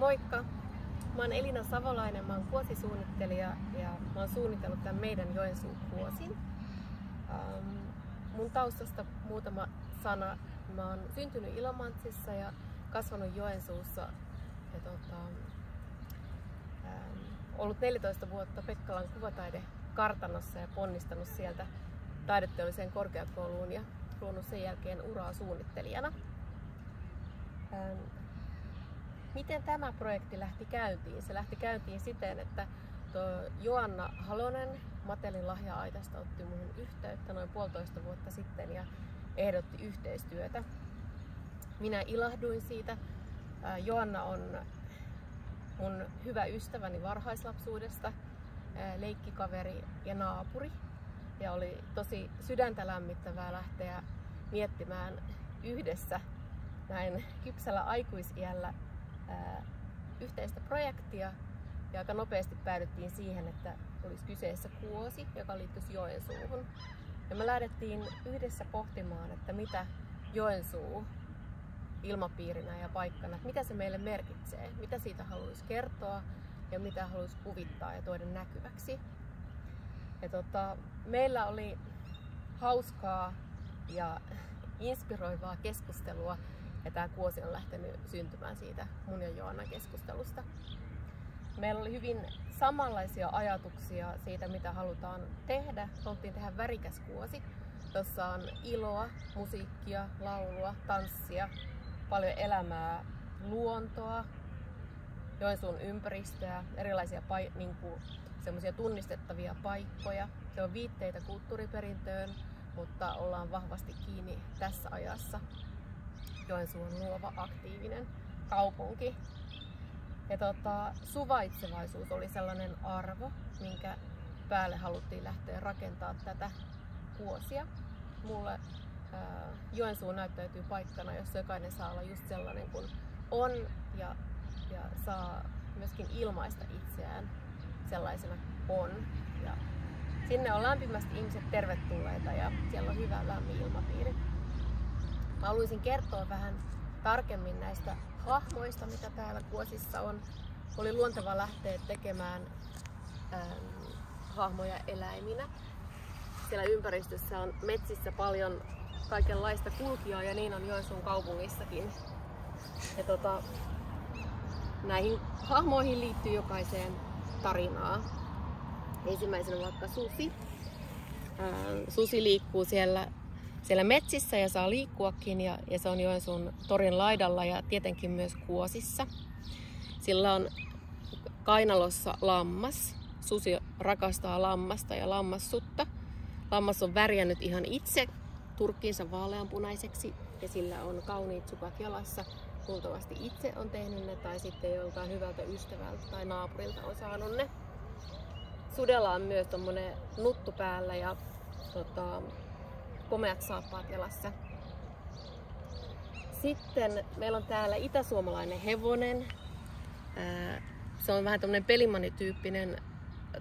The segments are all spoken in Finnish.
Moikka! Mä oon Elina Savolainen, mä oon kuosisuunnittelija ja mä oon suunnitellut tämän meidän Joensuun kuosin. Mun taustasta muutama sana. Mä oon syntynyt Ilomantsissa ja kasvanut Joensuussa ja ollut 14 vuotta Pekkalan kuvataidekartanossa ja ponnistanut sieltä taideteolliseen korkeakouluun ja luonut sen jälkeen uraa suunnittelijana. Miten tämä projekti lähti käyntiin? Se lähti käyntiin siten, että Joanna Halonen Matelin lahja-aitasta otti minuun yhteyttä noin 1,5 vuotta sitten ja ehdotti yhteistyötä. Minä ilahduin siitä. Joanna on mun hyvä ystäväni varhaislapsuudesta, leikkikaveri ja naapuri. Ja oli tosi sydäntä lämmittävää lähteä miettimään yhdessä näin kypsällä aikuisiällä yhteistä projektia. Ja aika nopeasti päädyttiin siihen, että olisi kyseessä kuosi, joka liittyisi Joensuuhun. Ja me lähdettiin yhdessä pohtimaan, että mitä Joensuu ilmapiirinä ja paikkana, että mitä se meille merkitsee, mitä siitä haluaisi kertoa ja mitä haluaisi kuvittaa ja tuoda näkyväksi. Ja meillä oli hauskaa ja inspiroivaa keskustelua ja tämä kuosi on lähtenyt syntymään siitä mun ja Joannan keskustelusta. Meillä oli hyvin samanlaisia ajatuksia siitä, mitä halutaan tehdä. Haluttiin tehdä värikäs kuosi, jossa on iloa, musiikkia, laulua, tanssia, paljon elämää, luontoa, Joensuun ympäristöä, erilaisia semmoisia tunnistettavia paikkoja. Se on viitteitä kulttuuriperintöön, mutta ollaan vahvasti kiinni tässä ajassa. Joensuu on luova, aktiivinen kaupunki. Ja suvaitsevaisuus oli sellainen arvo, minkä päälle haluttiin lähteä rakentamaan tätä kuosia. Mulle Joensuu näyttäytyy paikkana, jossa jokainen saa olla just sellainen kuin on ja saa myöskin ilmaista itseään sellaisena on. Ja sinne on lämpimästi ihmiset tervetulleita ja siellä on hyvä lämmin ilmapiiri. Mä haluaisin kertoa vähän tarkemmin näistä hahmoista, mitä täällä kuosissa on. Oli luonteva lähteä tekemään hahmoja eläiminä. Siellä ympäristössä on metsissä paljon kaikenlaista kulkijaa ja niin on Joensuun kaupungissakin. Ja näihin hahmoihin liittyy jokaiseen tarinaa. Ensimmäisenä vaikka susi. Susi liikkuu siellä metsissä ja saa liikkuakin ja se on Joensuun torin laidalla ja tietenkin myös kuosissa. Sillä on kainalossa lammas. Susi rakastaa lammasta ja lammassutta. Lammas on värjännyt ihan itse turkkiinsa vaaleanpunaiseksi ja sillä on kauniit sukat jalassa. Luultavasti itse on tehnyt ne tai sitten joltain hyvältä ystävältä tai naapurilta on saanut ne. Sudella on myös tommonen nuttu päällä ja komeat saappaat jalassa. Sitten meillä on täällä itäsuomalainen hevonen. Se on vähän tämmönen pelimanityyppinen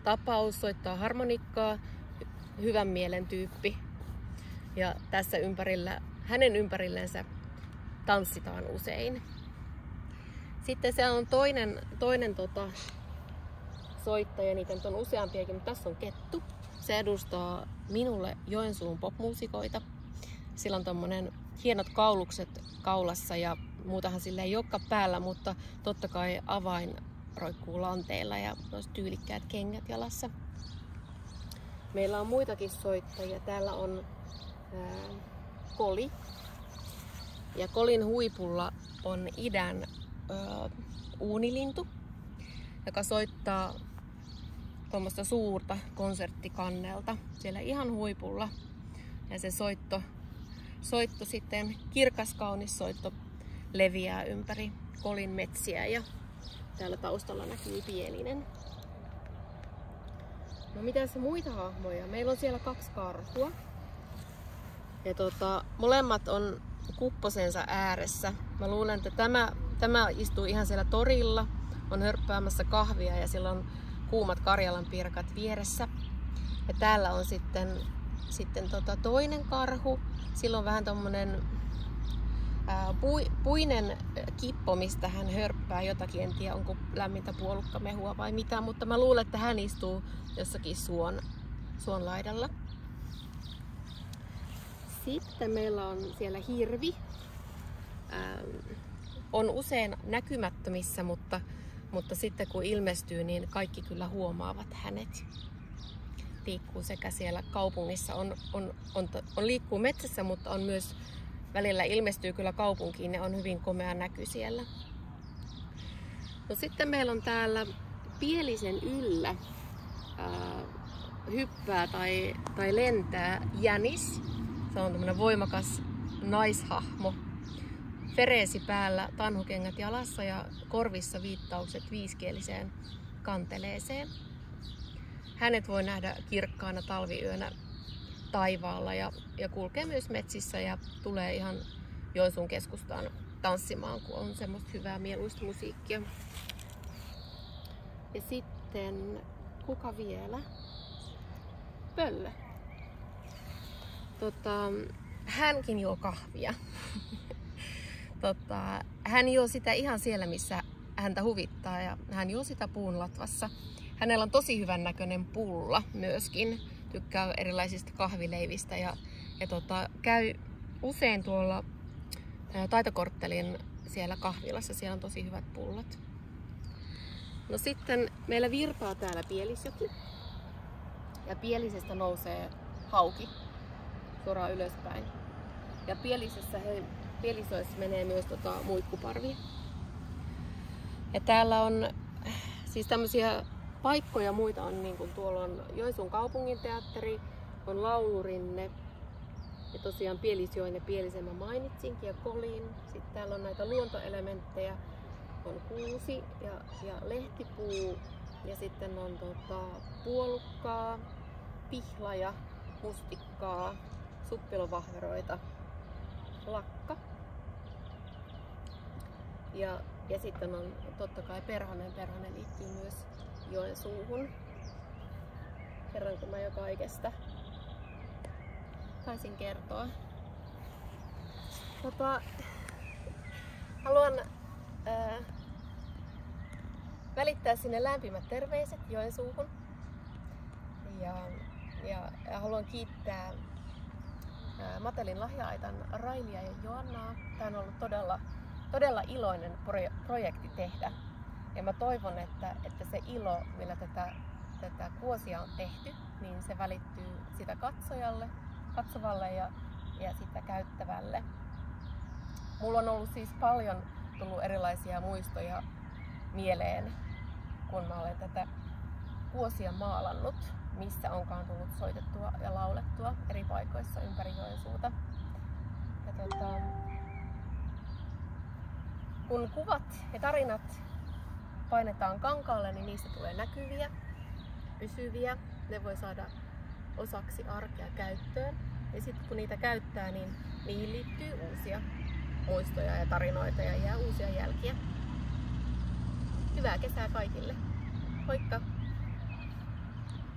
tapaus, soittaa harmonikkaa, hyvän mielen tyyppi. Ja tässä hänen ympärillensä tanssitaan usein. Sitten siellä on toinen soittaja, niitä nyt on useampiakin, mutta tässä on kettu. Se edustaa minulle Joensuun popmuusikoita. Sillä on tommonen hienot kaulukset kaulassa ja muutahan sillä ei olekaan päällä, mutta totta kai avain roikkuu lanteilla ja olisi tyylikkäät kengät jalassa. Meillä on muitakin soittajia. Täällä on koli. Ja kolin huipulla on idän uunilintu, joka soittaa tuommoista suurta konserttikannelta siellä ihan huipulla. Ja se soitto sitten, kirkas kaunis soitto, leviää ympäri kolin metsiä ja täällä taustalla näkyy pieninen. No mitäs muita hahmoja? Meillä on siellä 2 karhua. Ja molemmat on kupposensa ääressä. Mä luulen, että tämä istuu ihan siellä torilla, on hörppäämässä kahvia ja sillä on kuumat karjalanpirkat vieressä. Ja täällä on sitten toinen karhu. Sillä on vähän tommonen Puinen kippo, mistä hän hörppää jotakin. En tiedä, onko lämmintä puolukkamehua vai mitä, mutta mä luulen, että hän istuu jossakin suon laidalla. Sitten meillä on siellä hirvi. On usein näkymättömissä, mutta sitten kun ilmestyy, niin kaikki kyllä huomaavat hänet. Liikkuu sekä siellä kaupungissa, on liikkuu metsässä, mutta on myös välillä ilmestyy kyllä kaupunkiin ja on hyvin komea näky siellä. No sitten meillä on täällä Pielisen yllä hyppää tai lentää jänis. Se on tämmöinen voimakas naishahmo. Fereesi päällä, tanhukengät jalassa ja korvissa viittaukset viiskieliseen kanteleeseen. Hänet voi nähdä kirkkaana talviyönä taivaalla ja kulkee myös metsissä ja tulee ihan Joensuun keskustaan tanssimaan, kun on semmoista hyvää mieluista musiikkia. Ja sitten, kuka vielä? Pöllö. Hänkin juo kahvia. Hän juo sitä ihan siellä, missä häntä huvittaa ja hän juo sitä puun latvassa. Hänellä on tosi hyvän näköinen pulla myöskin. Tykkää erilaisista kahvileivistä ja käy usein tuolla Taitokorttelin siellä kahvilassa. Siellä on tosi hyvät pullat. No sitten meillä virtaa täällä Pielisjoki. Ja Pielisestä nousee hauki suoraan ylöspäin. Ja Pielisoissa menee myös muikkuparvi. Ja täällä on siis tämmöisiä paikkoja muita on, niin kuin tuolla on Joensuun kaupunginteatteri, on Laulurinne ja tosiaan Pielisjoen ja Pielisen mä mainitsinkin ja Kolin. Sitten täällä on näitä luontoelementtejä, on kuusi ja lehtipuu ja sitten on puolukkaa, pihlaja, mustikkaa, suppilovahveroita, lakka ja sitten on totta kai perhonen. Perhonen liittyy myös Joensuuhun. Kerranko mä jo kaikesta taisin kertoa. Haluan välittää sinne lämpimät terveiset Joensuuhun. Ja haluan kiittää Matelin lahja-aitan Railia ja Joannaa. Tämä on ollut todella iloinen projekti tehdä. Ja mä toivon, että se ilo, millä tätä kuosia on tehty, niin se välittyy sitä katsovalle ja sitä käyttävälle. Mulla on ollut siis paljon tullut erilaisia muistoja mieleen, kun mä olen tätä kuosia maalannut, missä onkaan tullut soitettua ja laulettua eri paikoissa ympäri Joensuuta. Ja kun kuvat ja tarinat painetaan kankaalle, niin niistä tulee näkyviä, pysyviä. Ne voi saada osaksi arkea käyttöön. Ja sitten kun niitä käyttää, niin niihin liittyy uusia muistoja ja tarinoita ja jää uusia jälkiä. Hyvää kesää kaikille. Moikka!